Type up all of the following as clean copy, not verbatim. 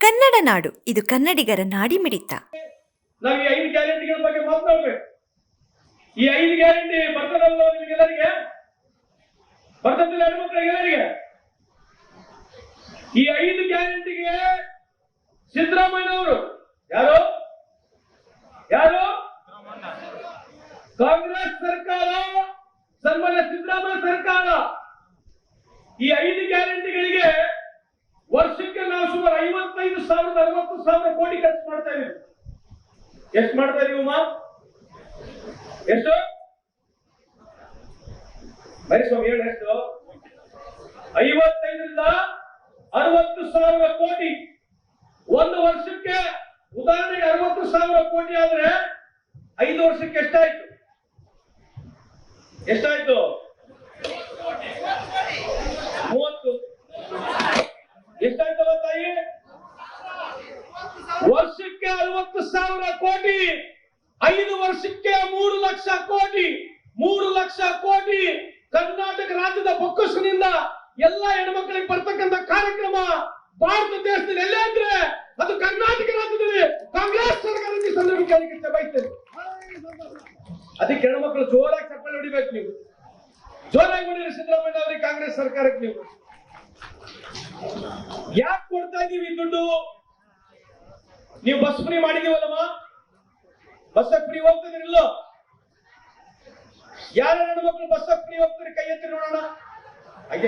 ಕನ್ನಡ ನಾಡು, ಇದು ಕನ್ನಡಿಗರ ನಾಡಿಮಿಡಿತ. ನಾವು ಈ 5 ಗ್ಯಾರಂಟಿಗಳ ಬಗ್ಗೆ ಮಾತನಾಡಬೇಕು. ಈ 5 ಗ್ಯಾರಂಟಿ ಬರ್ತದಲ್ಲ ನಿಮಗೆಲ್ಲರಿಗೆ, ಬರ್ತದಿಲ್ಲ ಹೆಣ್ಮಕ್ಳಿಗೆಲ್ಲರಿಗೆ. ಈ 5 ಗ್ಯಾರಂಟಿಗೆ ಸಿದ್ದರಾಮಯ್ಯ ಅವರು ಯಾರು ಕಾಂಗ್ರೆಸ್ ಸರ್ಕಾರ, ಸನ್ಮಾನ್ಯ ಸಿದ್ದರಾಮಯ್ಯ ಸರ್ಕಾರ ಈ 5 ಗ್ಯಾರಂಟಿಗಳಿಗೆ ವರ್ಷಕ್ಕೆ ನಾವು ಸುಮಾರು 55,000 ಕೋಟಿ ಖರ್ಚು ಮಾಡ್ತಾ ಇದೀವಿ. ಎಷ್ಟು ಮಾಡ್ತಾ ಇದೀವಿ ಅಮ್ಮ? ಎಷ್ಟು ಮರಿಸ್ವಾಮಿ ಹೇಳಿ, ಎಷ್ಟು? 55ರಿಂದ 60,000 ಕೋಟಿ ಒಂದು ವರ್ಷಕ್ಕೆ. ಉದಾಹರಣೆಗೆ 60,000 ಕೋಟಿ ಆದ್ರೆ 5 ವರ್ಷಕ್ಕೆ ಎಷ್ಟಾಯ್ತು? 30. ಎಷ್ಟಾಯ್ತಲ್ಲ ತಾಯಿ? ವರ್ಷಕ್ಕೆ 60,000 ಕೋಟಿ, 5 ವರ್ಷಕ್ಕೆ 3 ಲಕ್ಷ ಕೋಟಿ. 3 ಲಕ್ಷ ಕೋಟಿ ಕರ್ನಾಟಕ ರಾಜ್ಯದ ಬೊಕ್ಕಸನಿಂದ ಎಲ್ಲ ಹೆಣ್ಮಕ್ಳಿಗೆ ಬರ್ತಕ್ಕಂಥ ಕಾರ್ಯಕ್ರಮ ಭಾರತ ದೇಶದಲ್ಲಿ ಎಲ್ಲೇ ಅಂದ್ರೆ ಅದು ಕರ್ನಾಟಕ ರಾಜ್ಯದಲ್ಲಿ ಕಾಂಗ್ರೆಸ್ ಸರ್ಕಾರಕ್ಕೆ ಸಂದರ್ಭಕ್ಕೆ ಬಯಸ್ತೇನೆ. ಅದಕ್ಕೆ ಹೆಣ್ಮಕ್ಳು ಜೋರಾಗಿ ಚಪ್ಪಲಿ ಹೊಡಿಬೇಕು. ನೀವು ಜೋರಾಗಿ ಹೊಡಿರಿ ಸಿದ್ದರಾಮಯ್ಯ ಅವರಿಗೆ, ಕಾಂಗ್ರೆಸ್ ಸರ್ಕಾರಕ್ಕೆ. ನೀವು ಯಾಕೆ ಕೊಡ್ತಾ ಇದೀವಿ ದುಡ್ಡು? ನೀವು ಬಸ್ ಫ್ರೀ ಮಾಡಿದೀವಲ್ಲಮ್ಮ, ಬಸ್ ಫ್ರೀ ಹೋಗ್ತಿದ್ರಿಲ್ಲೋ? ಯಾರ ಹೆಣ್ಮಕ್ಳು ಬಸ್ ಫ್ರೀ ಹೋಗ್ತಾರೆ? ಕೈ ಎತ್ತಿ ನೋಡೋಣ. ಅಯ್ಯ,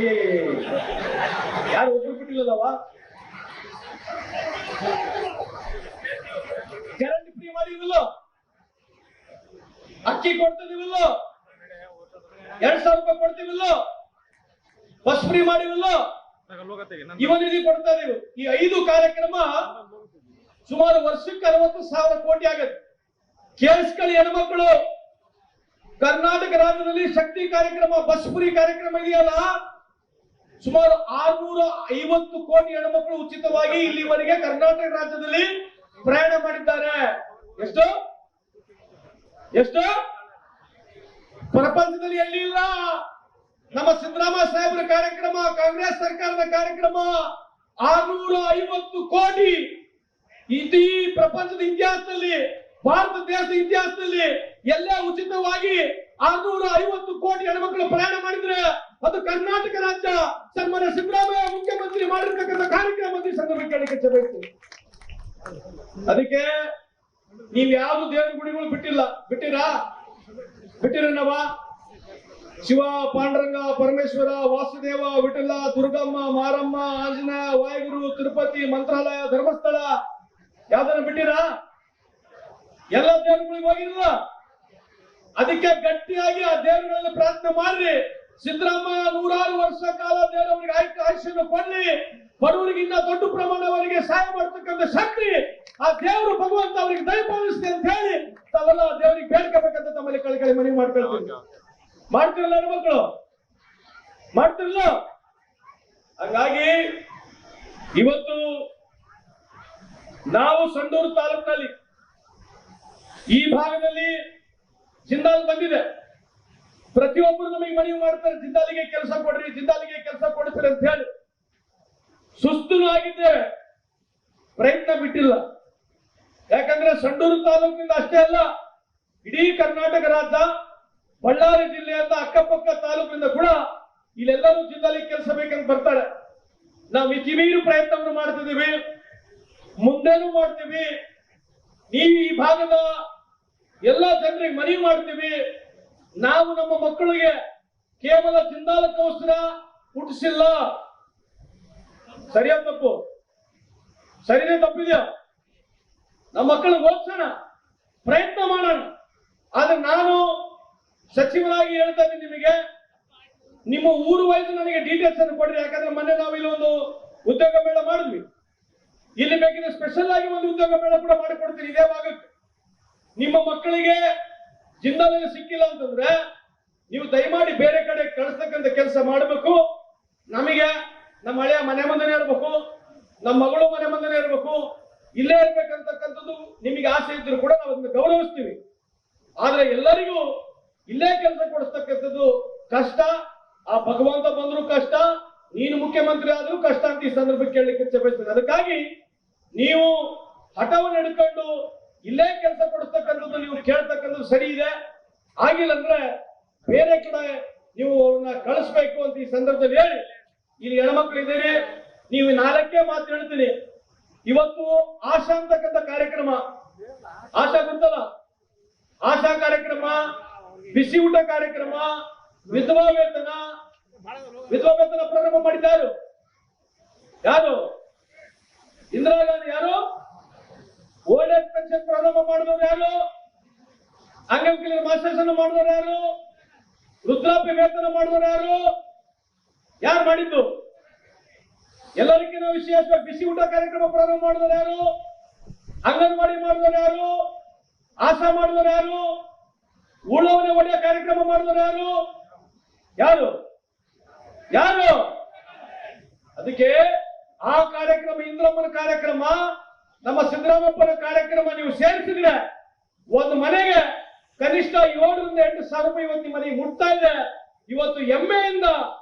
ಯಾರು ಒಬ್ರು ಬಿಟ್ಟಿಲ್ಲದವ? Current free ಮಾಡಿದಿಲ್ಲೋ? ಅಕ್ಕಿ ಕೊಡ್ತಿದಿಲ್ಲೋ? 2,000 ರೂಪಾಯಿ ಕೊಡ್ತೀವಿಲ್ಲೋ? Bus free ಮಾಡಿವಿಲ್ಲೋ? ಇವನಿಗೆ ಕೊಡ್ತಾ ಇದೀವಿ. ಈ 5 ಕಾರ್ಯಕ್ರಮ ಸುಮಾರು ವರ್ಷಕ್ಕೆ 60,000 ಕೋಟಿ ಆಗುತ್ತೆ. ಕೇಳಿಸ್ಕೊಳ್ಳಿ ಹೆಣ್ಮಕ್ಳು, ಕರ್ನಾಟಕ ರಾಜ್ಯದಲ್ಲಿ ಶಕ್ತಿ ಕಾರ್ಯಕ್ರಮ, ಬಸ್ ಫ್ರೀ ಕಾರ್ಯಕ್ರಮ ಇದೆಯಲ್ಲ, ಸುಮಾರು 650 ಕೋಟಿ ಹೆಣ್ಮಕ್ಳು ಉಚಿತವಾಗಿ ಇಲ್ಲಿವರೆಗೆ ಕರ್ನಾಟಕ ರಾಜ್ಯದಲ್ಲಿ ಪ್ರಯಾಣ ಮಾಡಿದ್ದಾರೆ. ಎಷ್ಟು ಪ್ರಪಂಚದಲ್ಲಿ ಎಲ್ಲಿ ಇಲ್ಲ. ನಮ್ಮ ಸಿದ್ದರಾಮಯ್ಯ ಸಾಹೇಬರ ಕಾರ್ಯಕ್ರಮ, ಕಾಂಗ್ರೆಸ್ ಸರ್ಕಾರದ ಕಾರ್ಯಕ್ರಮ 650 ಕೋಟಿ. ಇಡೀ ಪ್ರಪಂಚದ ಇತಿಹಾಸದಲ್ಲಿ, ಭಾರತ ದೇಶದ ಇತಿಹಾಸದಲ್ಲಿ ಎಲ್ಲೇ ಉಚಿತವಾಗಿ 650 ಕೋಟಿ ಹೆಣ್ಮಕ್ಳು ಪ್ರಯಾಣ ಮಾಡಿದ್ರೆ ಅದು ಕರ್ನಾಟಕ ರಾಜ್ಯ ಸನ್ಮಾನ್ಯ ಸಿದ್ದರಾಮಯ್ಯ ಮುಖ್ಯಮಂತ್ರಿ ಮಾಡಿರ್ತಕ್ಕಂಥ ಕಾರ್ಯಕ್ರಮ ಸಂದರ್ಭಕ್ಕೆ ಬೇಕು. ಅದಕ್ಕೆ ನೀವ್ ಯಾವ್ದು ದೇವರ ಗುಡಿಗಳು ಬಿಟ್ಟಿರನವ? ಶಿವ, ಪಾಂಡುರಂಗ, ಪರಮೇಶ್ವರ, ವಾಸುದೇವ, ವಿಠಲ, ದುರ್ಗಮ್ಮ, ಮಾರಮ್ಮ, ಆಂಜನೇಯ, ವಾಯುಗುರು, ತಿರುಪತಿ, ಮಂತ್ರಾಲಯ, ಧರ್ಮಸ್ಥಳ ಯಾವ್ದನ್ನ ಬಿಟ್ಟಿರಾ? ಎಲ್ಲ ದೇವರುಗಳಿಗೆ ಹೋಗಿರಲ್ಲ. ಅದಕ್ಕೆ ಗಟ್ಟಿಯಾಗಿ ಆ ದೇವರುಗಳಲ್ಲಿ ಪ್ರಾರ್ಥನೆ ಮಾಡ್ರಿ. ಸಿದ್ದರಾಮಯ್ಯ 106 ವರ್ಷ ಕಾಲ ದೇವರವರಿಗೆ ಆಯುಷ್ಯನ್ನು ಕೊಡ್ಲಿ. ಬಡವರಿಗೆ ಇನ್ನ ದೊಡ್ಡ ಪ್ರಮಾಣವರಿಗೆ ಸಹಾಯ ಮಾಡ್ತಕ್ಕಂಥ ಶಕ್ತಿ ಆ ದೇವರು ಭಗವಂತ ಅವರಿಗೆ ದಯಪಾಲಿಸ್ಲಿ ಅಂತ ಹೇಳಿ ತಾವೆಲ್ಲ ದೇವರಿಗೆ ಬೇಡ್ಕೋಬೇಕಂತ ತಮ್ಮಲ್ಲಿ ಕಳಕಳಿ ಮನವಿ ಮಾಡ್ಕೊಳ್ತೀವಿ. ಮಾಡ್ತಿರಲ್ಲ ಹೆಣ್ಮಕ್ಳು? ಮಾಡ್ತಿರಲ್ಲ? ಹಾಗಾಗಿ ಇವತ್ತು ನಾವು ಸಂಡೂರು ತಾಲೂಕಿನಲ್ಲಿ ಈ ಭಾಗದಲ್ಲಿ ಜಿಂದಾಲ್ ಬಂದಿದೆ. ಪ್ರತಿಯೊಬ್ಬರು ನಮಗೆ ಮನವಿ ಮಾಡ್ತಾರೆ, ಜಿಂದಾಲಿಗೆ ಕೆಲಸ ಕೊಡ್ರಿ, ಜಿಂದಾಲಿಗೆ ಕೆಲಸ ಕೊಡ್ತೀರಿ ಅಂತ ಹೇಳಿ. ಸುಸ್ತೂ ಆಗಿದ್ದೇವೆ, ಪ್ರಯತ್ನ ಬಿಟ್ಟಿಲ್ಲ. ಯಾಕಂದ್ರೆ ಸಂಡೂರು ತಾಲೂಕಿನಿಂದ ಅಷ್ಟೇ ಅಲ್ಲ, ಇಡೀ ಕರ್ನಾಟಕ ರಾಜ್ಯ, ಬಳ್ಳಾರಿ ಜಿಲ್ಲೆಯಿಂದ ಅಕ್ಕಪಕ್ಕ ತಾಲೂಕಿನಿಂದ ಕೂಡ ಇಲ್ಲೆಲ್ಲರೂ ಜಿಲ್ಲಾಲಿಗೆ ಕೆಲಸ ಬೇಕಂತ ಬರ್ತಾರೆ. ನಾವು ಮಿತಿಮೀರು ಪ್ರಯತ್ನವನ್ನು ಮಾಡ್ತಿದ್ದೀವಿ, ಮುಂದೇನು ಮಾಡ್ತೀವಿ. ನೀವು ಈ ಭಾಗದ ಎಲ್ಲ ಜನರಿಗೆ ಮನವಿ ಮಾಡ್ತೀವಿ. ನಾವು ನಮ್ಮ ಮಕ್ಕಳಿಗೆ ಕೇವಲ ಜಿಂದಾಲಕ್ಕೋಸ್ಕರ ಹುಟ್ಟಿಸಿಲ್ಲ. ಸರಿಯಾದ ತಪ್ಪು? ಸರಿನೇ ತಪ್ಪಿದೆಯಾ? ನಮ್ಮ ಮಕ್ಕಳಿಗೆ ಓದಿಸೋಣ, ಪ್ರಯತ್ನ ಮಾಡೋಣ. ಆದ್ರೆ ನಾನು ಸಚಿವರಾಗಿ ಹೇಳ್ತಾ ಇದ್ದೀನಿ ನಿಮಗೆ, ನಿಮ್ಮ ಊರು ವೈಸ್ ನನಗೆ ಡೀಟೇಲ್ಸ್ ಅನ್ನು ಕೊಡ್ರಿ. ಯಾಕಂದ್ರೆ ಮೊನ್ನೆ ನಾವು ಇಲ್ಲೊಂದು ಉದ್ಯೋಗ ಮೇಳ ಮಾಡಿದ್ವಿ. ಇಲ್ಲಿ ಬೇಕಿದ್ರೆ ಸ್ಪೆಷಲ್ ಆಗಿ ಒಂದು ಉದ್ಯೋಗ ಮೇಳ ಕೂಡ ಮಾಡಿಕೊಡ್ತೀನಿ ಇದೇ ಭಾಗಕ್ಕೆ. ನಿಮ್ಮ ಮಕ್ಕಳಿಗೆ ಜಿಂದಾಲ್ ಸಿಕ್ಕಿಲ್ಲ ಅಂತಂದ್ರೆ ನೀವು ದಯಮಾಡಿ ಬೇರೆ ಕಡೆ ಕಳಿಸ್ತಕ್ಕಂಥ ಕೆಲಸ ಮಾಡಬೇಕು. ನಮಗೆ ನಮ್ಮ ಹಳೆಯ ಮನೆ ಮುಂದೆನೇ ಇರಬೇಕು, ನಮ್ಮ ಮಗಳು ಮನೆ ಮುಂದೆನೇ ಇರಬೇಕು, ಇಲ್ಲೇ ಇರ್ಬೇಕಂತಕ್ಕಂಥದ್ದು ನಿಮಗೆ ಆಸೆ ಇದ್ರು ಕೂಡ ನಾವು ಅದನ್ನ ಗೌರವಿಸ್ತೀವಿ. ಆದ್ರೆ ಎಲ್ಲರಿಗೂ ಇಲ್ಲೇ ಕೆಲಸ ಕೊಡಿಸ್ತಕ್ಕಂಥದ್ದು ಕಷ್ಟ. ಆ ಭಗವಂತ ಬಂದ್ರು ಕಷ್ಟ, ನೀನು ಮುಖ್ಯಮಂತ್ರಿ ಆದ್ರೂ ಕಷ್ಟ ಅಂತ ಈ ಸಂದರ್ಭಕ್ಕೆ ಕೇಳಲಿಕ್ಕೆ ಬಯಸ್ತೇನೆ. ಅದಕ್ಕಾಗಿ ನೀವು ಹಠವನ್ನು ಹಿಡ್ಕೊಂಡು ಇಲ್ಲೇ ಕೆಲಸ ಕೊಡಿಸ್ತಕ್ಕಂಥದ್ದು ನೀವು ಕೇಳ್ತಕ್ಕಂಥದ್ದು ಸರಿ ಇದೆ. ಆಗಿಲ್ಲ ಅಂದ್ರೆ ಬೇರೆ ಕಡೆ ನೀವು ಅವ್ರನ್ನ ಕಳಿಸ್ಬೇಕು ಅಂತ ಈ ಸಂದರ್ಭದಲ್ಲಿ ಹೇಳಿ. ಇಲ್ಲಿ ಹೆಣ್ಮಕ್ಳು ಇದ್ದೀರಿ, ನೀವು ನಾಲ್ಕೇ ಮಾತು ಹೇಳ್ತೀನಿ. ಇವತ್ತು ಆಶಾ ಅಂತಕ್ಕಂಥ ಕಾರ್ಯಕ್ರಮ, ಆಶಾ ಗೊತ್ತಲ್ಲ, ಆಶಾ ಕಾರ್ಯಕ್ರಮ, ಬಿಸಿ ಊಟ ಕಾರ್ಯಕ್ರಮ, ವಿಧವಾ ವೇತನ ಪ್ರಾರಂಭ ಮಾಡಿದ್ದಾರು ಯಾರು? ಇಂದಿರಾ ಗಾಂಧಿ. ಯಾರು? ಓಲ್ಡ್ ಏಜ್ ಪೆನ್ಷನ್ ಪ್ರಾರಂಭ ಮಾಡಿದವರು ಯಾರು? ಅಂಗವಿಕಲರ ಮಾಸಾಸನ ಮಾಡಿದವರು ಯಾರು? ವೃದ್ಧಾಪ್ಯ ವೇತನ ಮಾಡಿದವರು ಯಾರು? ಯಾರು ಮಾಡಿದ್ದು? ಎಲ್ಲರಿಗಿಂತ ವಿಶೇಷವಾಗಿ ಬಿಸಿ ಊಟ ಕಾರ್ಯಕ್ರಮ ಪ್ರಾರಂಭ ಮಾಡಿದವರು ಯಾರು? ಅಂಗನವಾಡಿ ಮಾಡಿದವರು ಯಾರು? ಆಶಾ ಮಾಡಿದವರು ಯಾರು? ಉಳುವನೆ ಒಡೆಯ ಕಾರ್ಯಕ್ರಮ ಮಾಡಿದವರು ಯಾರು? ಯಾರು ಯಾರು? ಅದಕ್ಕೆ ಆ ಕಾರ್ಯಕ್ರಮ, ಇಂದ್ರಮ್ಮನ ಕಾರ್ಯಕ್ರಮ, ನಮ್ಮ ಸಿದ್ದರಾಮಪ್ಪನ ಕಾರ್ಯಕ್ರಮ ನೀವು ಸೇರಿಸಿದ್ರೆ ಒಂದು ಮನೆಗೆ ಕನಿಷ್ಠ 7 ರಿಂದ 8 ಸಾವಿರ ರೂಪಾಯಿ ಇವತ್ತು ನಿಮ್ಮ ಮನೆಗೆ ಮುಟ್ತಾ ಇದೆ. ಇವತ್ತು ಹೆಮ್ಮೆಯಿಂದ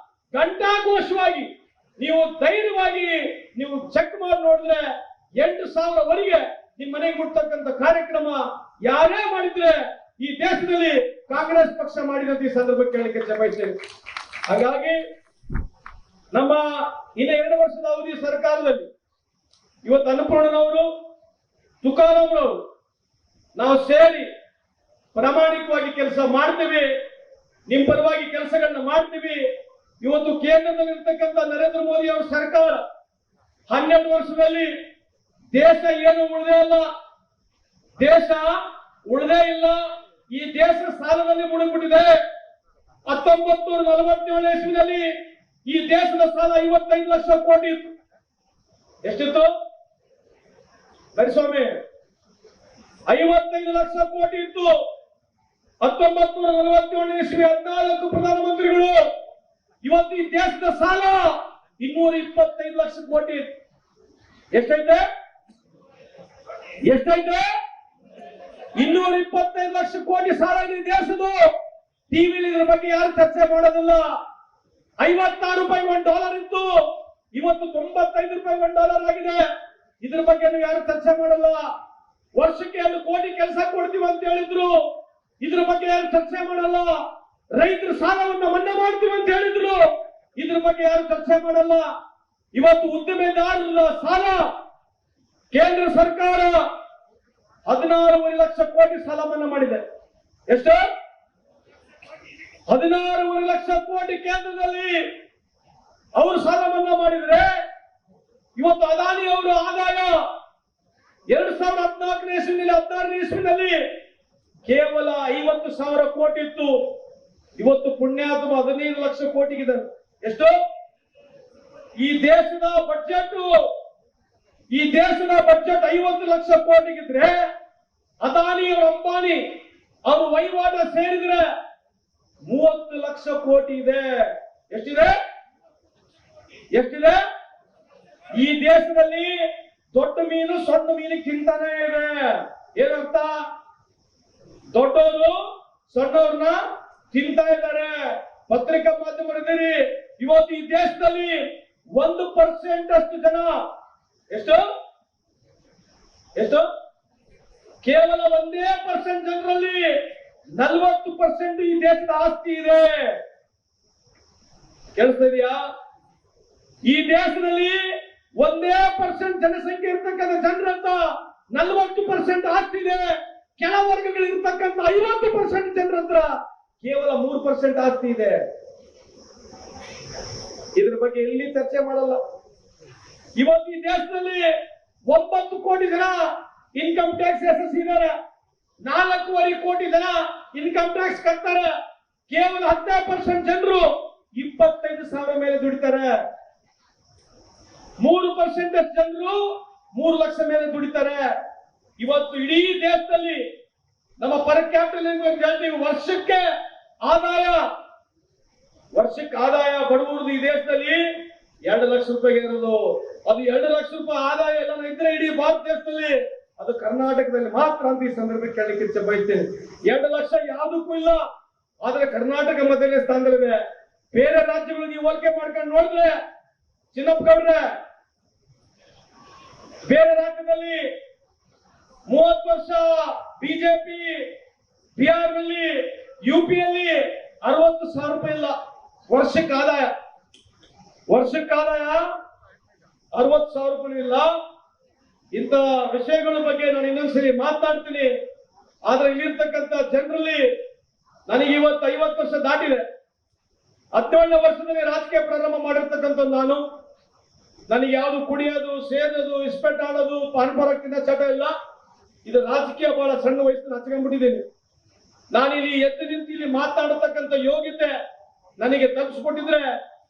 ಘಂಟಾಘೋಷವಾಗಿ ನೀವು ಧೈರ್ಯವಾಗಿ ನೀವು ಚೆಕ್ ಮಾಡಿ ನೋಡಿದ್ರೆ 8,000ವರೆಗೆ ನಿಮ್ಮ ಮನೆಗೆ ಮುಟ್ತಕ್ಕಂಥ ಕಾರ್ಯಕ್ರಮ ಯಾರೇ ಮಾಡಿದ್ರೆ ಈ ದೇಶದಲ್ಲಿ ಕಾಂಗ್ರೆಸ್ ಪಕ್ಷ ಮಾಡಿದಂತ ಈ ಸಂದರ್ಭಕ್ಕೆ ಕೇಳಲಿಕ್ಕೆ ಬಯಸ್ತೇನೆ. ಹಾಗಾಗಿ ನಮ್ಮ ಇನ್ನ 2 ವರ್ಷದ ಅವಧಿ ಸರ್ಕಾರದಲ್ಲಿ ಇವತ್ತು ಅನ್ನಪೂರ್ಣನವರು, ತುಕಾರಾಮ್ರವರು ನಾವು ಸೇರಿ ಪ್ರಾಮಾಣಿಕವಾಗಿ ಕೆಲಸ ಮಾಡ್ತೀವಿ, ನಿಮ್ ಪರವಾಗಿ ಕೆಲಸಗಳನ್ನ ಮಾಡ್ತೀವಿ. ಇವತ್ತು ಕೇಂದ್ರದಲ್ಲಿ ಇರ್ತಕ್ಕಂಥ ನರೇಂದ್ರ ಮೋದಿ ಅವರ ಸರ್ಕಾರ 12 ವರ್ಷದಲ್ಲಿ ದೇಶ ಏನು ಉಳಿದೇ ಇಲ್ಲ, ದೇಶ ಉಳಿದೇ ಇಲ್ಲ. ಈ ದೇಶ ಸಾಲದಲ್ಲಿ ಮುಳುಗ್ಬಿಟ್ಟಿದೆ. 1947 ಇಸ್ವಿನಲ್ಲಿ ಈ ದೇಶದ ಸಾಲ 55 ಲಕ್ಷ ಕೋಟಿ ಇತ್ತು. ಎಷ್ಟಿತ್ತು ಹರಿಸ್ವಾಮಿ? 55 ಲಕ್ಷ ಕೋಟಿ ಇತ್ತು. 1947 ಇಸ್ವಿ 14 ಪ್ರಧಾನಮಂತ್ರಿಗಳು. ಇವತ್ತು ಈ ದೇಶದ ಸಾಲ 225 ಲಕ್ಷ ಕೋಟಿ ಇತ್ತು. ಎಷ್ಟೈತೆ? 225 ಲಕ್ಷ ಕೋಟಿ ಸಾಲ ಇದೆ ದೇಶದ್ದು. ಟಿವಿಲಿ ಇದ್ರ ಬಗ್ಗೆ ಯಾರು ಚರ್ಚೆ ಮಾಡೋದಿಲ್ಲ. 56 ರೂಪಾಯಿ $1 ಇತ್ತು, ಇವತ್ತು 95 ರೂಪಾಯಿ $1 ಆಗಿದೆ. ಇದ್ರ ಬಗ್ಗೆ ಯಾರು ಚರ್ಚೆ ಮಾಡಲ್ಲ. ವರ್ಷಕ್ಕೆ 1 ಕೋಟಿ ಕೆಲಸ ಕೊಡ್ತೀವಿ ಅಂತ ಹೇಳಿದ್ರು, ಇದ್ರ ಬಗ್ಗೆ ಯಾರು ಚರ್ಚೆ ಮಾಡಲ್ಲ. ರೈತರ ಸಾಲವನ್ನ ಮನ್ನಾ ಮಾಡ್ತೀವಿ ಅಂತ ಹೇಳಿದ್ರು, ಇದ್ರ ಬಗ್ಗೆ ಯಾರು ಚರ್ಚೆ ಮಾಡಲ್ಲ. ಇವತ್ತು ಉದ್ದಿಮೆದಾರರ ಸಾಲ ಕೇಂದ್ರ ಸರ್ಕಾರ 16.5 ಲಕ್ಷ ಕೋಟಿ ಸಾಲ ಮನ್ನಾ ಮಾಡಿದೆ. ಎಷ್ಟು? 16.5 ಲಕ್ಷ ಕೋಟಿ ಕೇಂದ್ರದಲ್ಲಿ ಅವರು ಸಾಲ ಮನ್ನಾ ಮಾಡಿದ್ರೆ, ಇವತ್ತು ಅದಾನಿ ಅವರ ಆದಾಯ 2014 ಇಸ್ವಿನಲ್ಲಿ 16 ಇಸ್ವಿನಲ್ಲಿ ಕೇವಲ 50,000 ಕೋಟಿ ಇತ್ತು. ಇವತ್ತು ಪುಣ್ಯಾತ್ಮ 15 ಲಕ್ಷ ಕೋಟಿಗಿದೆ. ಎಷ್ಟು? ಈ ದೇಶದ ಬಜೆಟ್ 50 ಲಕ್ಷ ಕೋಟಿಗಿದ್ರೆ ಅದಾನಿ ಅವರು, ಅಂಬಾನಿ ಅವರು ವಹಿವಾಟ ಸೇರಿದ್ರೆ 30 ಲಕ್ಷ ಕೋಟಿ ಇದೆ. ಎಷ್ಟಿದೆ? ಈ ದೇಶದಲ್ಲಿ ದೊಡ್ಡ ಮೀನು ಸಣ್ಣ ಮೀನಿಗೆ ತಿಂತಾನೆ ಇದೆ. ಏನಂತ? ದೊಡ್ಡವರು ಸಣ್ಣವ್ರನ್ನ ತಿಂತಾ ಇದ್ದಾರೆ. ಪತ್ರಿಕಾ ಮಾಧ್ಯಮರಿದ್ದೀರಿ. ಇವತ್ತು ಈ ದೇಶದಲ್ಲಿ 1% ಅಷ್ಟು ಜನ, ಎಷ್ಟು ಕೇವಲ 1% ಜನರಲ್ಲಿ 40% ಈ ದೇಶದ ಆಸ್ತಿ ಇದೆ. ಕೇಳಿಸ್ತಾ ಇದೆಯಾ? ಈ ದೇಶದಲ್ಲಿ 1% ಜನಸಂಖ್ಯೆ ಇರ್ತಕ್ಕಂಥ ಜನರಂತ 40% ಆಸ್ತಿ ಇದೆ. ಕೆಳ ವರ್ಗಗಳು ಇರ್ತಕ್ಕಂಥ 50% ಜನರ ಹತ್ರ ಕೇವಲ 3% ಆಸ್ತಿ ಇದೆ. ಇದ್ರ ಬಗ್ಗೆ ಎಲ್ಲಿ ಚರ್ಚೆ ಮಾಡಲ್ಲ. ಇವತ್ತು ಈ ದೇಶದಲ್ಲಿ 9 ಕೋಟಿ ಜನ ಇನ್ಕಮ್ ಟ್ಯಾಕ್ಸ್ ಎಸೆಸಿದ್ದಾರೆ. 4.5 ಕೋಟಿ ಜನ ಇನ್ಕಮ್ ಟ್ಯಾಕ್ಸ್ ಕಟ್ತಾರೆ. ಕೇವಲ 10% ಜನರು 25,000 ಮೇಲೆ ದುಡಿತಾರೆ. 3% ಜನರು 3 ಲಕ್ಷ ಮೇಲೆ ದುಡಿತಾರೆ. ಇವತ್ತು ಇಡೀ ದೇಶದಲ್ಲಿ ನಮ್ಮ ಪರ್ ಕ್ಯಾಪಿಟಲ್ ಇನ್ಕಮ್ ಹೇಳ್ತೀವಿ, ವರ್ಷಕ್ಕೆ ಆದಾಯ ಬಡವರದು ಈ ದೇಶದಲ್ಲಿ 2 ಲಕ್ಷ ರೂಪಾಯಿ ಇರೋದು. ಅದು 2 ಲಕ್ಷ ರೂಪಾಯಿ ಆದಾಯ ಎಲ್ಲ ಇದ್ರೆ ಇಡೀ ಭಾರತ ದೇಶದಲ್ಲಿ ಅದು ಕರ್ನಾಟಕದಲ್ಲಿ ಮಾತ್ರ ಅಂತ ಈ ಸಂದರ್ಭಕ್ಕೆ ಕೇಳಲಿಕ್ಕೆ ಬಯಸ್ತೇನೆ. 2 ಲಕ್ಷ ಯಾವುದಕ್ಕೂ ಇಲ್ಲ, ಆದ್ರೆ ಕರ್ನಾಟಕ ಮೊದಲನೇ ಸ್ಥಾನದಲ್ಲಿದೆ. ಬೇರೆ ರಾಜ್ಯಗಳು ನೀವು ಹೋಲಿಕೆ ಮಾಡ್ಕೊಂಡು ನೋಡಿದ್ರೆ, ಚಿನ್ನಪ್ಪ ಗೌಡ್ರೆ ಬೇರೆ ರಾಜ್ಯದಲ್ಲಿ 30 ವರ್ಷ ಬಿಜೆಪಿ, ಬಿಹಾರ್ ನಲ್ಲಿ, ಯುಪಿಯಲ್ಲಿ 60,000 ರೂಪಾಯಿ ಇಲ್ಲ ವರ್ಷಕ್ಕೆ ಆದಾಯ 60,000 ರೂಪಾಯಿ ಇಲ್ಲ. ಇಂಥ ವಿಷಯಗಳ ಬಗ್ಗೆ ನಾನು ಇನ್ನೊಂದ್ಸರಿ ಮಾತನಾಡ್ತೀನಿ. ಆದ್ರೆ ಇಲ್ಲಿರ್ತಕ್ಕಂಥ ಜನರಲ್ಲಿ ನನಗೆ ಇವತ್ತು 50 ವರ್ಷ ದಾಟಿದೆ. 17ನೇ ವರ್ಷದಲ್ಲಿ ರಾಜಕೀಯ ಪ್ರಾರಂಭ ಮಾಡಿರ್ತಕ್ಕಂಥ ನಾನು, ನನಗೆ ಯಾವುದು ಕುಡಿಯೋದು, ಸೇರೋದು, ಇಸ್ಪೆಟ್ ಆಡೋದು, ಪಾನ್ಪರಕ್ಕಿಂತ ಚಟ ಇಲ್ಲ. ಇದು ರಾಜಕೀಯ ಬಹಳ ಸಣ್ಣ ವಯಸ್ಸಿನ ಹಚ್ಕೊಂಡ್ಬಿಟ್ಟಿದ್ದೀನಿ. ನಾನು ಇಲ್ಲಿ ಎದ್ದು ನಿಂತು ಇಲ್ಲಿ ಮಾತನಾಡತಕ್ಕಂಥ ಯೋಗ್ಯತೆ ನನಗೆ ತಪ್ಪಿಸ್ಕೊಟ್ಟಿದ್ರೆ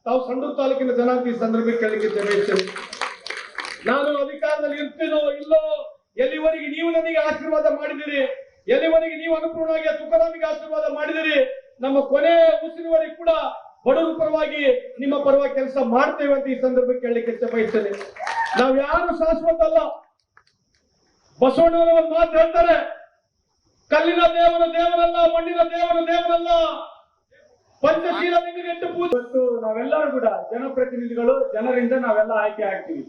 ತಾವು ಸಂಡೂರು ತಾಲೂಕಿನ ಜನ ಅಂತ ಈ ಸಂದರ್ಭಕ್ಕೆ ಕೇಳಲಿಕ್ಕೆ ಬಯಸ್ತೇನೆ. ನಾನು ಅಧಿಕಾರದಲ್ಲಿ ಇರ್ತೀನೋ ಇಲ್ಲೋ, ಎಲ್ಲಿವರೆಗೆ ನೀವು ನನಗೆ ಆಶೀರ್ವಾದ ಮಾಡಿದಿರಿ, ಎಲ್ಲಿವರೆಗೆ ನೀವು ಅನುಪೂರ್ಣವಾಗಿ ತುಕಾರಾಮಿಗೆ ಆಶೀರ್ವಾದ ಮಾಡಿದಿರಿ, ನಮ್ಮ ಕೊನೆ ಉಸಿರುವರೆಗೆ ಕೂಡ ಬಡವರ ಪರವಾಗಿ ನಿಮ್ಮ ಪರವಾಗಿ ಕೆಲಸ ಮಾಡ್ತೇವೆ ಅಂತ ಈ ಸಂದರ್ಭಕ್ಕೆ ಕೇಳಲಿಕ್ಕೆ ಬಯಸ್ತೇನೆ. ನಾವು ಯಾರು ಶಾಶ್ವತ ಅಲ್ಲ. ಬಸವಣ್ಣವರು ಒಂದು ಮಾತು ಹೇಳ್ತಾರೆ, ಕಲ್ಲಿನ ದೇವರ ದೇವರಲ್ಲ, ಮಣ್ಣಿನ ದೇವರ ದೇವರಲ್ಲ, ಪಂಚಶೀಲ ಲಿಂಗಗೆಟ್ಟು ಪೂಜೆ. ಇವತ್ತು ನಾವೆಲ್ಲರೂ ಕೂಡ ಜನಪ್ರತಿನಿಧಿಗಳು, ಜನರಿಂದ ನಾವೆಲ್ಲ ಆಯ್ಕೆ ಆಗ್ತೀವಿ.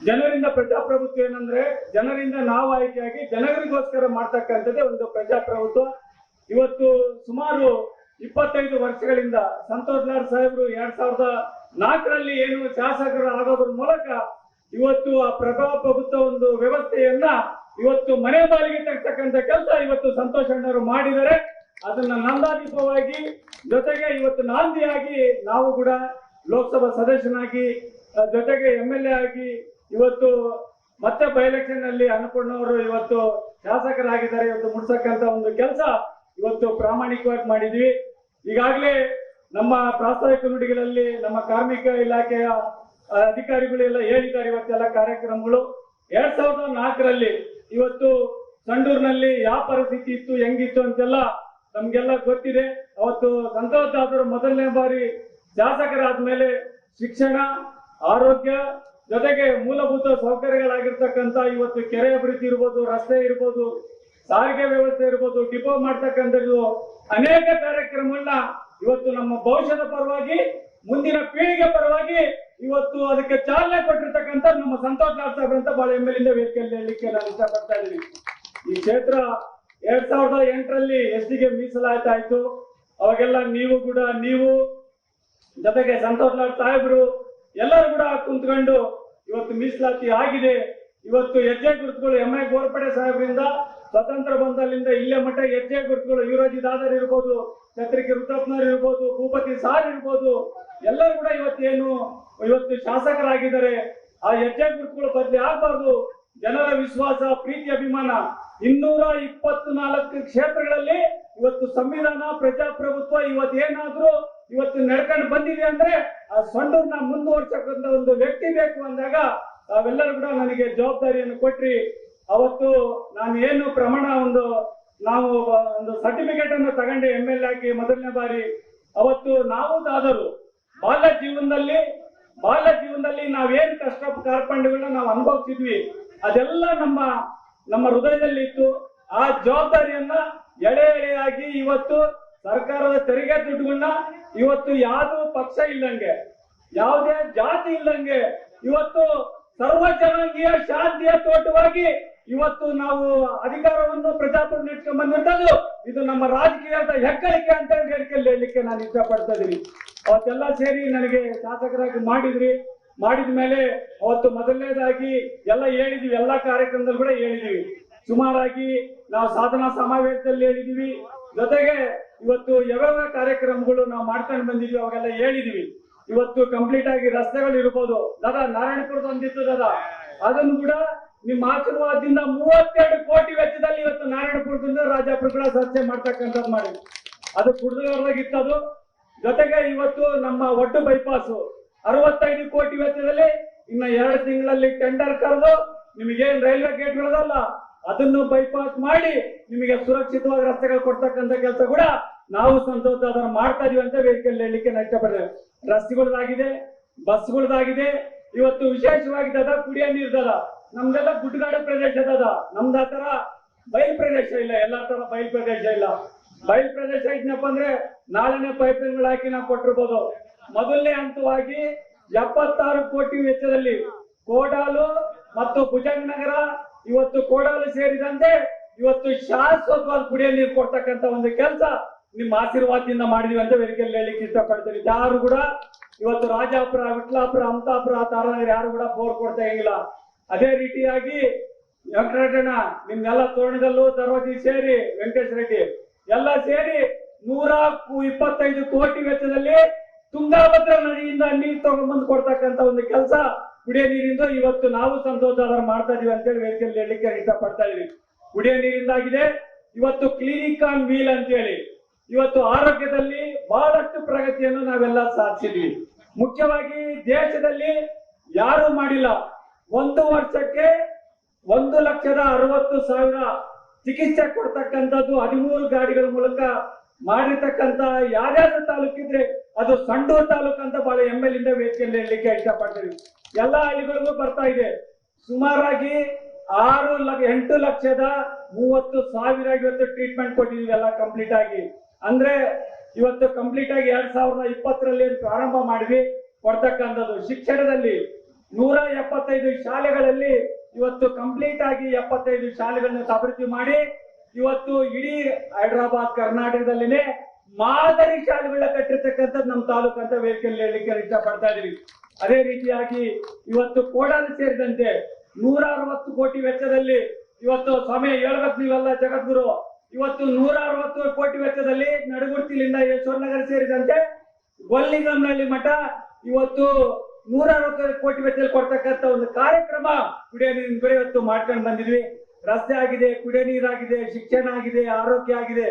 ಜನರಿಂದ ಪ್ರಜಾಪ್ರಭುತ್ವ ಏನಂದ್ರೆ ಜನರಿಂದ ನಾವು ಆಯ್ಕೆಯಾಗಿ ಜನರಿಗೋಸ್ಕರ ಮಾಡ್ತಕ್ಕಂಥದ್ದೇ ಒಂದು ಪ್ರಜಾಪ್ರಭುತ್ವ. ಇವತ್ತು ಸುಮಾರು 25 ವರ್ಷಗಳಿಂದ ಸಂತೋಷ್ ಲಾಡ್ ಸಾಹೇಬರು 2004ರಲ್ಲಿ ಏನು ಶಾಸಕರು ಆಗೋದ್ರ ಮೂಲಕ ಇವತ್ತು ಆ ಪ್ರಜಾಪ್ರಭುತ್ವ ಒಂದು ವ್ಯವಸ್ಥೆಯನ್ನ ಇವತ್ತು ಮನೆ ಬಾಗಿಲಿಗೆ ತರ್ತಕ್ಕಂಥ ಕೆಲಸ ಇವತ್ತು ಸಂತೋಷ್ ಅಣ್ಣವರು ಮಾಡಿದರೆ, ಅದನ್ನ ನಂದಾದೀಪವಾಗಿ ಜೊತೆಗೆ ಇವತ್ತು ನಾಂದಿಯಾಗಿ ನಾವು ಕೂಡ ಲೋಕಸಭಾ ಸದಸ್ಯನಾಗಿ ಜೊತೆಗೆ MLA ಆಗಿ ಇವತ್ತು ಮತ್ತೆ ಬೈ ಎಲೆಕ್ಷನ್ ನಲ್ಲಿ ಅನ್ನಪೂರ್ಣವರು ಇವತ್ತು ಶಾಸಕರಾಗಿದ್ದಾರೆ. ಇವತ್ತು ಮುಡ್ಸಕ್ಕಂತ ಒಂದು ಕೆಲಸ ಇವತ್ತು ಪ್ರಾಮಾಣಿಕವಾಗಿ ಮಾಡಿದ್ವಿ. ಈಗಾಗಲೇ ನಮ್ಮ ಪ್ರಾಸ್ತಾವಿಕ ನುಡಿಗಳಲ್ಲಿ ನಮ್ಮ ಕಾರ್ಮಿಕ ಇಲಾಖೆಯ ಅಧಿಕಾರಿಗಳೆಲ್ಲ ಹೇಳಿದ್ದಾರೆ. ಇವತ್ತೆಲ್ಲ ಕಾರ್ಯಕ್ರಮಗಳು 2004ರಲ್ಲಿ ಇವತ್ತು ಸಂಡೂರಿನಲ್ಲಿ ಯಾವ ಪರಿಸ್ಥಿತಿ ಇತ್ತು, ಹೆಂಗಿತ್ತು ಅಂತೆಲ್ಲ ನಮ್ಗೆಲ್ಲ ಗೊತ್ತಿದೆ. ಅವತ್ತು ಸಂತೋಷ್ ಆದರು ಮೊದಲನೇ ಬಾರಿ ಶಾಸಕರಾದ್ಮೇಲೆ ಶಿಕ್ಷಣ, ಆರೋಗ್ಯ ಜೊತೆಗೆ ಮೂಲಭೂತ ಸೌಕರ್ಯಗಳಾಗಿರ್ತಕ್ಕಂಥ ಇವತ್ತು ಕೆರೆ ಅಭಿವೃದ್ಧಿ ಇರ್ಬೋದು, ರಸ್ತೆ ಇರ್ಬೋದು, ಸಾರಿಗೆ ವ್ಯವಸ್ಥೆ ಇರ್ಬೋದು, ಡಿಪೋ ಮಾಡ್ತಕ್ಕಂಥದ್ದು ಅನೇಕ ಕಾರ್ಯಕ್ರಮಗಳನ್ನ ಇವತ್ತು ನಮ್ಮ ಭವಿಷ್ಯದ ಪರವಾಗಿ, ಮುಂದಿನ ಪೀಳಿಗೆ ಪರವಾಗಿ ಇವತ್ತು ಅದಕ್ಕೆ ಚಾಲನೆ ಕೊಟ್ಟಿರ್ತಕ್ಕಂಥ ನಮ್ಮ ಸಂತೋಷ್ ಲಾಡ್ ಸಾಹೇಬ್ ಅಂತ ಬಹಳ MLA ವೇದಿಕೆಯಲ್ಲಿ ಹೇಳಲಿಕ್ಕೆ ನಾನು ಇಷ್ಟಪಡ್ತಾ ಇದ್ದೀನಿ. ಈ ಕ್ಷೇತ್ರ 2008ರಲ್ಲಿ STಗೆ ಮೀಸಲಾಯ್ತಾಯ್ತು. ಅವಾಗೆಲ್ಲ ನೀವು ಜೊತೆಗೆ ಸಂತೋಷ್ ಲಾಡ್ ಸಾಹೇಬ್ರು ಎಲ್ಲರೂ ಕೂಡ ಕುಂತ್ಕೊಂಡು ಇವತ್ತು ಮೀಸಲಾತಿ ಆಗಿದೆ. ಇವತ್ತು ಹೆಜ್ಜೆ ಗುರುತುಗಳು MI ಗೋರ್ಪಡೆ ಸಾಹೇಬ್ರಿಂದ ಸ್ವತಂತ್ರ ಬಂದಲ್ಲಿಂದ ಇಲ್ಲೇ ಮಟ್ಟ ಹೆಜ್ಜೆ ಗುರುತುಗಳು ಯುವರಾಜಿ ದಾದರ್ ಇರ್ಬೋದು, ಛತ್ರಿಕೆ ರುದ್ರಪ್ಪನವ್ರು ಇರ್ಬೋದು, ಭೂಪತಿ ಸಾರ್ ಇರ್ಬೋದು, ಎಲ್ಲರೂ ಕೂಡ ಇವತ್ತು ಶಾಸಕರಾಗಿದ್ದಾರೆ. ಆ ಹೆಜ್ಜೆ ಗುರುತುಗಳು ಬದಲಿ ಆಗ್ಬಾರ್ದು. ಜನರ ವಿಶ್ವಾಸ, ಪ್ರೀತಿ, ಅಭಿಮಾನ 224 ಕ್ಷೇತ್ರಗಳಲ್ಲಿ ಇವತ್ತು ಸಂವಿಧಾನ, ಪ್ರಜಾಪ್ರಭುತ್ವ ಇವತ್ತೇನಾದ್ರೂ ಇವತ್ತು ನಡ್ಕೊಂಡು ಬಂದಿದೆ ಅಂದ್ರೆ ಆ ಸಂಡೂರ್ನ ಮುಂದುವರ್ಸಕ್ಕಂತ ಒಂದು ವ್ಯಕ್ತಿ ಬೇಕು ಅಂದಾಗ ತಾವೆಲ್ಲರೂ ಕೂಡ ನನಗೆ ಜವಾಬ್ದಾರಿಯನ್ನು ಕೊಟ್ರಿ. ಅವತ್ತು ನಾನು ಏನು ಪ್ರಮಾಣ ನಾವು ಒಂದು ಸರ್ಟಿಫಿಕೇಟ್ ಅನ್ನು ತಗೊಂಡೆ MLA ಆಗಿ ಮೊದಲನೇ ಬಾರಿ. ಅವತ್ತು ನಾವು ದಾದರು ಬಾಲ್ಯ ಜೀವನದಲ್ಲಿ ನಾವೇನ್ ಕಷ್ಟ ಕಾರ್ಪಣ್ಯಗಳನ್ನ ನಾವು ಅನುಭವಿಸಿದ್ವಿ, ಅದೆಲ್ಲ ನಮ್ಮ ಹೃದಯದಲ್ಲಿ ಇತ್ತು. ಆ ಜವಾಬ್ದಾರಿಯನ್ನ ಎಳೆಯಾಗಿ ಇವತ್ತು ಸರ್ಕಾರದ ತೆರಿಗೆ ದುಡ್ಡುಗಳನ್ನ ಇವತ್ತು ಯಾವ್ದು ಪಕ್ಷ ಇಲ್ಲಂಗೆ, ಯಾವುದೇ ಜಾತಿ ಇಲ್ಲಂಗೆ ಇವತ್ತು ಸರ್ವ ಜನಾಂಗೀಯ ಶಾಂತಿಯ ತೋಟವಾಗಿ ಇವತ್ತು ನಾವು ಅಧಿಕಾರವನ್ನು ಪ್ರಜಾಪ್ರಭುತ್ವ ನೆಟ್ಕೊಂಡ್ ಬಂದಿರ್ತದ್ದು. ಇದು ನಮ್ಮ ರಾಜಕೀಯದ ಹೆಗ್ಗಳಿಕೆ ಅಂತ ಹೇಳಲಿಕ್ಕೆ ನಾನು ಇಷ್ಟಪಡ್ತಾ ಇದ್ದೀನಿ. ಅವತ್ತೆಲ್ಲ ಸೇರಿ ನನಗೆ ಶಾಸಕರಾಗಿ ಮಾಡಿದ ಮೇಲೆ ಅವತ್ತು ಮೊದಲನೇದಾಗಿ ಎಲ್ಲ ಹೇಳಿದೀವಿ, ಎಲ್ಲಾ ಕಾರ್ಯಕ್ರಮದಲ್ಲಿ ಕೂಡ ಹೇಳಿದೀವಿ. ಸುಮಾರಾಗಿ ನಾವು ಸಾಧನಾ ಸಮಾವೇಶದಲ್ಲಿ ಹೇಳಿದೀವಿ. ಜೊತೆಗೆ ಇವತ್ತು ಯಾವ್ಯಾವ ಕಾರ್ಯಕ್ರಮಗಳು ನಾವು ಮಾಡ್ಕೊಂಡು ಬಂದಿದ್ವಿ ಅವಾಗೆಲ್ಲ ಹೇಳಿದೀವಿ. ಇವತ್ತು ಕಂಪ್ಲೀಟ್ ಆಗಿ ರಸ್ತೆಗಳು ಇರ್ಬೋದು. ದಾದಾ ನಾರಾಯಣಪುರದ ಒಂದಿತ್ತು ದಾದಾ, ಅದನ್ನು ಕೂಡ ನಿಮ್ಮ ಆಶೀರ್ವಾದದಿಂದ 32 ಕೋಟಿ ವೆಚ್ಚದಲ್ಲಿ ಇವತ್ತು ನಾರಾಯಣಪುರದಿಂದ ರಾಜಾಪುರ ಕೂಡ ರಸ್ತೆ ಮಾಡ್ತಕ್ಕಂಥದ್ದು ಮಾಡಿ, ಅದು ಕುಡ್ದಗಾರದಾಗಿತ್ತದು. ಜೊತೆಗೆ ಇವತ್ತು ನಮ್ಮ ಒಟ್ಟು ಬೈಪಾಸ್ 65 ಕೋಟಿ ವೆಚ್ಚದಲ್ಲಿ ಇನ್ನ 2 ತಿಂಗಳಲ್ಲಿ ಟೆಂಡರ್ ಕರೆದು ನಿಮಗೇನ್ ರೈಲ್ವೆ ಗೇಟ್ಗಳದಲ್ಲ ಅದನ್ನು ಬೈಪಾಸ್ ಮಾಡಿ ನಿಮಗೆ ಸುರಕ್ಷಿತವಾಗಿ ರಸ್ತೆಗಳು ಕೊಡ್ತಕ್ಕಂಥ ಕೆಲಸ ಕೂಡ ನಾವು ಸಂತೋಷ ಅದನ್ನು ಮಾಡ್ತಾ ಇದೀವಿ ಅಂತ ವೇದಿಕೆಯಲ್ಲಿ ಹೇಳಲಿಕ್ಕೆ ನಾನು ಇಷ್ಟಪಡ್ತೇವೆ. ರಸ್ತೆಗಳದಾಗಿದೆ, ಬಸ್ಗಳದಾಗಿದೆ. ಇವತ್ತು ವಿಶೇಷವಾಗಿ ದಾದ ಕುಡಿಯೋ ನೀರ್ದದ, ನಮ್ದೆಲ್ಲ ಗುಡ್ಡಗಾಡು ಪ್ರದೇಶ ಅದ. ನಮ್ದು ಆ ತರ ಬಯಲು ಪ್ರದೇಶ ಇಲ್ಲ, ಎಲ್ಲಾ ತರ ಬಯಲು ಪ್ರದೇಶ ಇಲ್ಲ. ಬಯಲು ಪ್ರದೇಶ ಇದ್ನಪ್ಪ ಅಂದ್ರೆ ನಾಳೆನೆ ಪೈಪ್ಲೈನ್ಗಳು ಹಾಕಿ ನಾವು ಕೊಟ್ಟಿರ್ಬೋದು. ಮೊದಲನೇ ಹಂತವಾಗಿ 76 ಕೋಟಿ ವೆಚ್ಚದಲ್ಲಿ ಕೋಡಾಲು ಮತ್ತು ಭುಜಂಗನಗರ, ಇವತ್ತು ಕೋಡಾಲು ಸೇರಿದಂತೆ ಇವತ್ತು ಶಾಶ್ವತವಾದ ಕುಡಿಯೋ ನೀರು ಕೊಡ್ತಕ್ಕಂತ ಒಂದು ಕೆಲಸ ನಿಮ್ಮ ಆಶೀರ್ವಾದದಿಂದ ಮಾಡಿದೀವಿ ಅಂತ ವೇದಿಕೆಯಲ್ಲಿ ಹೇಳಲಿಕ್ಕೆ ಇಷ್ಟಪಡ್ತೀನಿ. ಯಾರು ಕೂಡ ಇವತ್ತು ರಾಜಾಪುರ, ವಿಟ್ಲಾಪುರ, ಅಮತಾಪುರ, ತಾರಾನಗರ ಯಾರು ಕೂಡ ಬೋರ್ ಕೊಡ್ತಾ ಇಲ್ಲ. ಅದೇ ರೀತಿಯಾಗಿ ವೆಂಕಟರಮಣ ನಿಮ್ಗೆಲ್ಲ ತೋರಣದಲ್ಲೂ ದರ್ವಾಜಿ ಸೇರಿ, ವೆಂಕಟೇಶ್ ರೆಡ್ಡಿ ಎಲ್ಲ ಸೇರಿ 125 ಕೋಟಿ ವೆಚ್ಚದಲ್ಲಿ ತುಂಗಾಭದ್ರಾ ನದಿಯಿಂದ ನೀರು ತಗೊಂಡ್ಬಂದು ಕೊಡ್ತಕ್ಕಂತ ಒಂದು ಕೆಲಸ ಕುಡಿಯೋ ನೀರಿಂದ ಇವತ್ತು ನಾವು ಸಂತೋಷ ಮಾಡ್ತಾ ಇದೀವಿ ಅಂತೇಳಿ ವೇದಿಕೆಯಲ್ಲಿ ಹೇಳಲಿಕ್ಕೆ ಇಷ್ಟಪಡ್ತಾ ಇದೀವಿ. ಕುಡಿಯೋ ನೀರಿಂದಾಗಿದೆ ಇವತ್ತು ಕ್ಲಿನಿಕ್ ಆನ್ ವೀಲ್ ಅಂತೇಳಿ ಇವತ್ತು ಆರೋಗ್ಯದಲ್ಲಿ ಬಹಳಷ್ಟು ಪ್ರಗತಿಯನ್ನು ನಾವೆಲ್ಲ ಸಾಧಿಸಿದ್ವಿ. ಮುಖ್ಯವಾಗಿ ದೇಶದಲ್ಲಿ ಯಾರು ಮಾಡಿಲ್ಲ. 1 ವರ್ಷಕ್ಕೆ 1,60,000 ಚಿಕಿತ್ಸೆ ಕೊಡ್ತಕ್ಕಂಥದ್ದು 13 ಗಾಡಿಗಳ ಮೂಲಕ ಮಾಡಿರ್ತಕ್ಕಂಥ ಯಾರ್ಯಾರು ತಾಲೂಕಿದ್ರೆ ಅದು ಸಂಡೂರು ತಾಲೂಕು ಅಂತ ಬಹಳ ಇಂದ ವೇದಿಕೆಯಲ್ಲಿ ಹೇಳಲಿಕ್ಕೆ ಇಷ್ಟಪಡ್ತೀವಿ. ಎಲ್ಲ ಹಳ್ಳಿಗಳಿಗೂ ಬರ್ತಾ ಇದೆ. ಸುಮಾರಾಗಿ 8,30,000 ಇವತ್ತು ಟ್ರೀಟ್ಮೆಂಟ್ ಕೊಟ್ಟಿದ್ದೀವಿ ಎಲ್ಲ ಕಂಪ್ಲೀಟ್ ಆಗಿ. ಅಂದ್ರೆ ಇವತ್ತು ಕಂಪ್ಲೀಟ್ ಆಗಿ 2020ರಲ್ಲಿ ಪ್ರಾರಂಭ ಮಾಡಿದ್ವಿ ಕೊಡ್ತಕ್ಕಂಥದ್ದು. ಶಿಕ್ಷಣದಲ್ಲಿ 175 ಶಾಲೆಗಳಲ್ಲಿ ಇವತ್ತು ಕಂಪ್ಲೀಟ್ ಆಗಿ 75 ಶಾಲೆಗಳನ್ನ ಅಭಿವೃದ್ಧಿ ಮಾಡಿ ಇವತ್ತು ಇಡೀ ಹೈದರಾಬಾದ್ ಕರ್ನಾಟಕದಲ್ಲಿನೇ ಮಾದರಿ ಶಾಲೆಗಳನ್ನ ಕಟ್ಟಿರ್ತಕ್ಕಂಥದ್ದು ನಮ್ಮ ತಾಲೂಕು ಅಂತ ವೇದಿಕೆಯಲ್ಲಿ ಹೇಳಲಿಕ್ಕೆ ಇಷ್ಟಪಡ್ತಾ ಇದೀವಿ. ಅದೇ ರೀತಿಯಾಗಿ ಇವತ್ತು ಕೋಡಾಲು ಸೇರಿದಂತೆ 160 ಕೋಟಿ ವೆಚ್ಚದಲ್ಲಿ ಇವತ್ತು ಸ್ವಾಮಿ ಹೇಳ್ಬೇಕು ನೀವೆಲ್ಲ ಜಗದ್ಗುರು, ಇವತ್ತು 160 ಕೋಟಿ ವೆಚ್ಚದಲ್ಲಿ ನಡಗುರ್ತಿಲಿಂದ ಯಶವಂತನಗರ ಸೇರಿದಂತೆ ಗೊಲ್ಲಿಗಂನಹಳ್ಳಿ ಮಠ ಇವತ್ತು 160 ಕೋಟಿ ವೆಚ್ಚದಲ್ಲಿ ಕೊಡ್ತಕ್ಕಂಥ ಒಂದು ಕಾರ್ಯಕ್ರಮ ಕುಡಿಯೋ ನೀರಿನ ಕೂಡ ಇವತ್ತು ಮಾಡ್ಕೊಂಡು ಬಂದಿದ್ವಿ. ರಸ್ತೆ ಆಗಿದೆ, ಕುಡಿಯೋ ನೀರಾಗಿದೆ, ಶಿಕ್ಷಣ ಆಗಿದೆ, ಆರೋಗ್ಯ ಆಗಿದೆ.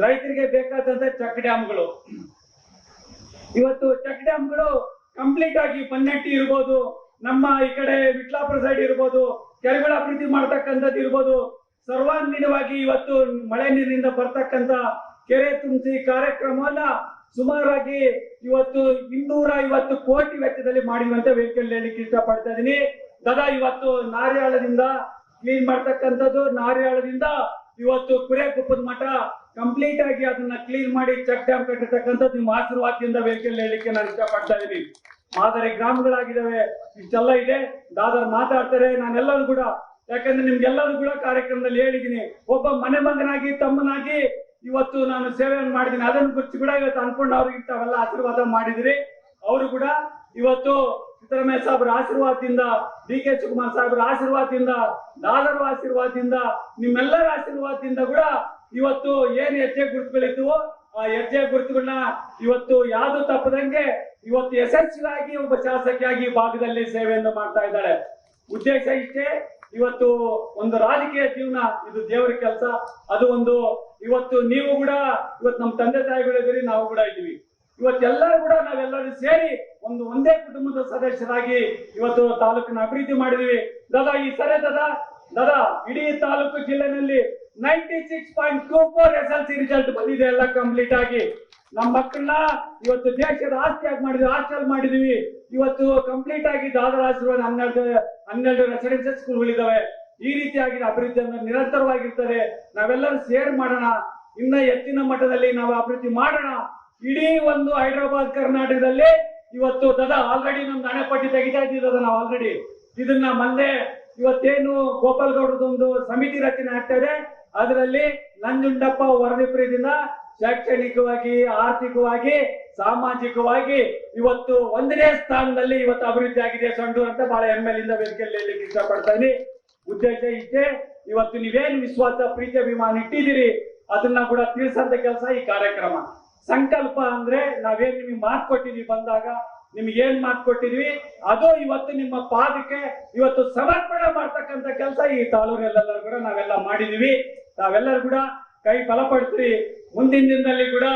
ರೈತರಿಗೆ ಬೇಕಾದಂತ ಚೆಕ್ ಡ್ಯಾಮ್ಗಳು, ಇವತ್ತು ಚೆಕ್ ಡ್ಯಾಮ್ಗಳು ಕಂಪ್ಲೀಟ್ ಆಗಿ ಪನ್ನಟ್ಟಿ ಇರ್ಬೋದು, ನಮ್ಮ ಈ ಕಡೆ ವಿಟ್ಲಾಪುರ ಸೈಡ್ ಇರ್ಬೋದು, ಕೆರೆಗಳ ಅಭಿವೃದ್ಧಿ ಮಾಡ್ತಕ್ಕಂಥದ್ದು ಇರ್ಬೋದು. ಸರ್ವಾಂಗೀಣವಾಗಿ ಇವತ್ತು ಮಳೆ ನೀರಿನಿಂದ ಬರ್ತಕ್ಕಂಥ ಕೆರೆ ತುಂಬಿಸಿ ಕಾರ್ಯಕ್ರಮವನ್ನ ಸುಮಾರಾಗಿ ಇವತ್ತು 250 ಕೋಟಿ ವೆಚ್ಚದಲ್ಲಿ ಮಾಡಿರುವಂತ ವೇದಿಕೆಯಲ್ಲಿ ಹೇಳಲಿಕ್ಕೆ ಇಷ್ಟಪಡ್ತಾ ಇದೀನಿ. ದದ ಇವತ್ತು ನಾರ್ಯಾಳದಿಂದ ಕ್ಲೀನ್ ಮಾಡ್ತಕ್ಕಂಥದ್ದು, ನಾರ್ಯಾಳದಿಂದ ಇವತ್ತು ಕುರೆಗುಪ್ಪದ ಮಠ ಕಂಪ್ಲೀಟ್ ಆಗಿ ಅದನ್ನ ಕ್ಲೀನ್ ಮಾಡಿ ಚೆಕ್ ಡ್ಯಾಮ್ ಕಟ್ಟಿರ್ತಕ್ಕಂಥದ್ದು ನಿಮ್ಮ ಆಶೀರ್ವಾದದಿಂದ ವೇದಿಕೆಯಲ್ಲಿ ಹೇಳಲಿಕ್ಕೆ ನಾನು ಇಷ್ಟಪಡ್ತಾ ಇದೀನಿ. ಮಾದರಿ ಗ್ರಾಮಗಳಾಗಿದ್ದಾವೆ, ಇಷ್ಟೆಲ್ಲ ಇದೆ. ದಾದರ್ ಮಾತಾಡ್ತಾರೆ, ನಾನೆಲ್ಲರೂ ಕೂಡ, ಯಾಕಂದ್ರೆ ನಿಮ್ಗೆಲ್ಲರೂ ಕೂಡ ಕಾರ್ಯಕ್ರಮದಲ್ಲಿ ಹೇಳಿದ್ದೀನಿ, ಒಬ್ಬ ಮನೆ ಮಗನಾಗಿ ತಮ್ಮನಾಗಿ ಇವತ್ತು ನಾನು ಸೇವೆಯನ್ನು ಮಾಡಿದ್ದೀನಿ. ಅದನ್ನು ಗುರುತು ಕೂಡ ಇವತ್ತು ಅನ್ಕೊಂಡು ಅವ್ರಿಗೆ ತಾವೆಲ್ಲ ಆಶೀರ್ವಾದ ಮಾಡಿದಿರಿ. ಅವರು ಕೂಡ ಇವತ್ತು ಸಿದ್ದರಾಮಯ್ಯ ಸಾಹೇಬ್ರ ಆಶೀರ್ವಾದದಿಂದ, DK ಶಿವಕುಮಾರ್ ಸಾಹೇಬ್ರ ಆಶೀರ್ವಾದದಿಂದ, ದಾದರ್ ಆಶೀರ್ವಾದದಿಂದ, ನಿಮ್ಮೆಲ್ಲರ ಆಶೀರ್ವಾದದಿಂದ ಕೂಡ ಇವತ್ತು ಏನ್ ಹೆಜ್ಜೆ ಗುರುತುಗಳಿದ್ವು ಆ ಹೆಜ್ಜೆ ಗುರುತುಗಳನ್ನ ಇವತ್ತು ಯಾವ್ದು ತಪ್ಪದಂಗೆ ಇವತ್ತು ಯಶಸ್ವಿಯಾಗಿ ಒಬ್ಬ ಶಾಸಕಿಯಾಗಿ ಭಾಗದಲ್ಲಿ ಸೇವೆಯನ್ನು ಮಾಡ್ತಾ ಇದ್ದಾಳೆ. ಉದ್ದೇಶ ಇಷ್ಟೇ. ಇವತ್ತು ಒಂದು ರಾಜಕೀಯ ಜೀವನ ಇದು ದೇವರ ಕೆಲಸ. ಅದು ಒಂದು ಇವತ್ತು ನೀವು ಕೂಡ ಇವತ್ತು ನಮ್ಮ ತಂದೆ ತಾಯಿಗಳಿದ್ದೀರಿ, ನಾವು ಕೂಡ ಇದ್ದೀವಿ. ಇವತ್ತೆಲ್ಲರೂ ಕೂಡ ನಾವೆಲ್ಲರೂ ಸೇರಿ ಒಂದೇ ಕುಟುಂಬದ ಸದಸ್ಯರಾಗಿ ಇವತ್ತು ತಾಲೂಕಿನ ಅಭಿವೃದ್ಧಿ ಮಾಡಿದೀವಿ. ದಾದಾ ಈ ಸರಿ ದಾದಾ ಇಡೀ ತಾಲೂಕು ಜಿಲ್ಲೆನಲ್ಲಿ 96.24 SLC ರಿಸಲ್ಟ್ ಬಂದಿದೆ ಎಲ್ಲ ಕಂಪ್ಲೀಟ್ ಆಗಿ. ನಮ್ಮ ಮಕ್ಕಳನ್ನ ಇವತ್ತು ದೇಶದ ಆಸ್ತಿಯಾಗಿ ಮಾಡಿದ್ವಿ, ಹಾಸ್ಟೆಲ್ ಮಾಡಿದೀವಿ. ಇವತ್ತು ಕಂಪ್ಲೀಟ್ ಆಗಿ ದಾದರ ಆಶೀರ್ವಾದ 12 ರೆಸಿಡೆನ್ಸಿಯಲ್ ಸ್ಕೂಲ್ಗಳಿದ್ದಾವೆ. ಈ ರೀತಿಯಾಗಿ ಅಭಿವೃದ್ಧಿ ನಿರಂತರವಾಗಿರ್ತದೆ. ನಾವೆಲ್ಲರೂ ಸೇರ್ ಮಾಡೋಣ, ಇನ್ನ ಹೆಚ್ಚಿನ ಮಟ್ಟದಲ್ಲಿ ನಾವು ಅಭಿವೃದ್ಧಿ ಮಾಡೋಣ. ಇಡೀ ಒಂದು ಹೈದರಾಬಾದ್ ಕರ್ನಾಟಕದಲ್ಲಿ ಇವತ್ತು ದದ ಆಲ್ರೆಡಿ ನಮ್ದು ಹಣೆಪಟ್ಟಿ ತೆಗಿತಾ ಇದ್ದೀವಿ. ನಾವು ಆಲ್ರೆಡಿ ಇದನ್ನ ಮೊನ್ನೆ ಇವತ್ತೇನು ಗೋಪಾಲ್ ಗೌಡರದೊಂದು ಸಮಿತಿ ರಚನೆ ಆಗ್ತಾ ಇದೆ, ಅದರಲ್ಲಿ ನಂಜುಂಡಪ್ಪ ವರದಿಪುರದಿಂದ ಶೈಕ್ಷಣಿಕವಾಗಿ, ಆರ್ಥಿಕವಾಗಿ, ಸಾಮಾಜಿಕವಾಗಿ ಇವತ್ತು 1ನೇ ಸ್ಥಾನದಲ್ಲಿ ಇವತ್ತು ಅಭಿವೃದ್ಧಿ ಆಗಿದೆ ಸಂಡೂರು ಅಂತ ಬಹಳ ಹೆಮ್ಮೆಯಿಂದ ವೇದಿಕೆಯಲ್ಲಿ ಹೇಳಲಿಕ್ಕೆ ಇಷ್ಟಪಡ್ತಾ ಇದೀನಿ. ಉದ್ದೇಶ ಇಷ್ಟೇ. ಇವತ್ತು ನೀವೇನು ವಿಶ್ವಾಸ, ಪ್ರೀತಿ, ಅಭಿಮಾನ ಇಟ್ಟಿದ್ದೀರಿ ಅದನ್ನ ಕೂಡ ತಿಳಿಸಂತ ಕೆಲಸ ಈ ಕಾರ್ಯಕ್ರಮ. ಸಂಕಲ್ಪ ಅಂದ್ರೆ ನಾವೇನ್ ನಿಮಗೆ ಮಾತು ಕೊಟ್ಟಿದ್ವಿ, ಬಂದಾಗ ನಿಮ್ಗೆ ಏನ್ ಮಾತು ಕೊಟ್ಟಿದ್ವಿ ಅದು ಇವತ್ತು ನಿಮ್ಮ ಪಾದಕ್ಕೆ ಇವತ್ತು ಸಮರ್ಪಣೆ ಮಾಡ್ತಕ್ಕಂಥ ಕೆಲಸ ಈ ತಾಲೂರಲ್ಲೆಲ್ಲರೂ ಕೂಡ ನಾವೆಲ್ಲ ಮಾಡಿದೀವಿ. ತಾವೆಲ್ಲರೂ ಕೂಡ ಕೈ ಬಲಪಡಿಸ್ರಿ. ಮುಂದಿನ ದಿನದಲ್ಲಿ ಕೂಡ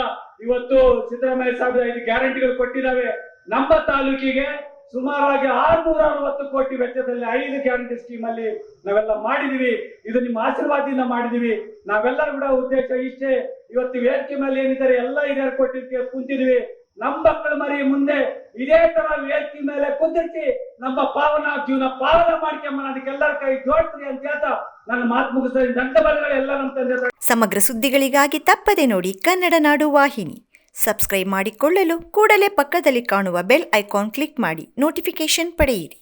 ಇವತ್ತು ಸಿದ್ದರಾಮಯ್ಯ ಸಾಹೇಬ್ 5 ಗ್ಯಾರಂಟಿಗಳು ಕೊಟ್ಟಿದ್ದಾವೆ. ನಮ್ಮ ತಾಲೂಕಿಗೆ ಸುಮಾರಾಗಿ 660 ಕೋಟಿ ವೆಚ್ಚದಲ್ಲಿ 5 ಗ್ಯಾರಂಟಿ ಸ್ಕೀಮ್ ಅಲ್ಲಿ ನಾವೆಲ್ಲ ಮಾಡಿದೀವಿ. ಇದು ನಿಮ್ಮ ಆಶೀರ್ವಾದದಿಂದ ಮಾಡಿದೀವಿ. ನಾವೆಲ್ಲರೂ ಕೂಡ ಉದ್ದೇಶ ಇಷ್ಟೇ. ಇವತ್ತು ವೇದಿಕೆ ಮೇಲೆ ಏನಿದ್ದಾರೆ ಎಲ್ಲ ಹಿರಿಯರು ಕೊಟ್ಟಿದ್ದಕ್ಕೆ ಕುಂತಿದ್ವಿ. ನಮ್ಮ ಮಕ್ಕಳ ಮರಿ ಮುಂದೆ ಇದೇ ತರ ವೇದಿಕೆ ಮೇಲೆ ಕುಂದಿರ್ತಿ ನಮ್ಮ ಪಾವನ ಜೀವನ ಪಾವನ ಮಾಡ್ಕೊಂಬ ಅದಕ್ಕೆಲ್ಲರ ಕೈ ಜೋಡ್ತೀರಿ ಅಂತ ಹೇಳ್ತಾ ನನ್ನ ಮಾತು ಮುಗಿಸ್ತಾ ದಂಡಬಲಗಳೆಲ್ಲ ನಮ್ಮ ತಂದೆ. ಸಮಗ್ರ ಸುದ್ದಿಗಳಿಗಾಗಿ ತಪ್ಪದೆ ನೋಡಿ ಕನ್ನಡ ನಾಡು ವಾಹಿನಿ. ಸಬ್ಸ್ಕ್ರೈಬ್ ಮಾಡಿಕೊಳ್ಳಲು ಕೂಡಲೇ ಪಕ್ಕದಲ್ಲಿ ಕಾಣುವ ಬೆಲ್ ಐಕಾನ್ ಕ್ಲಿಕ್ ಮಾಡಿ ನೋಟಿಫಿಕೇಶನ್ ಪಡೆಯಿರಿ.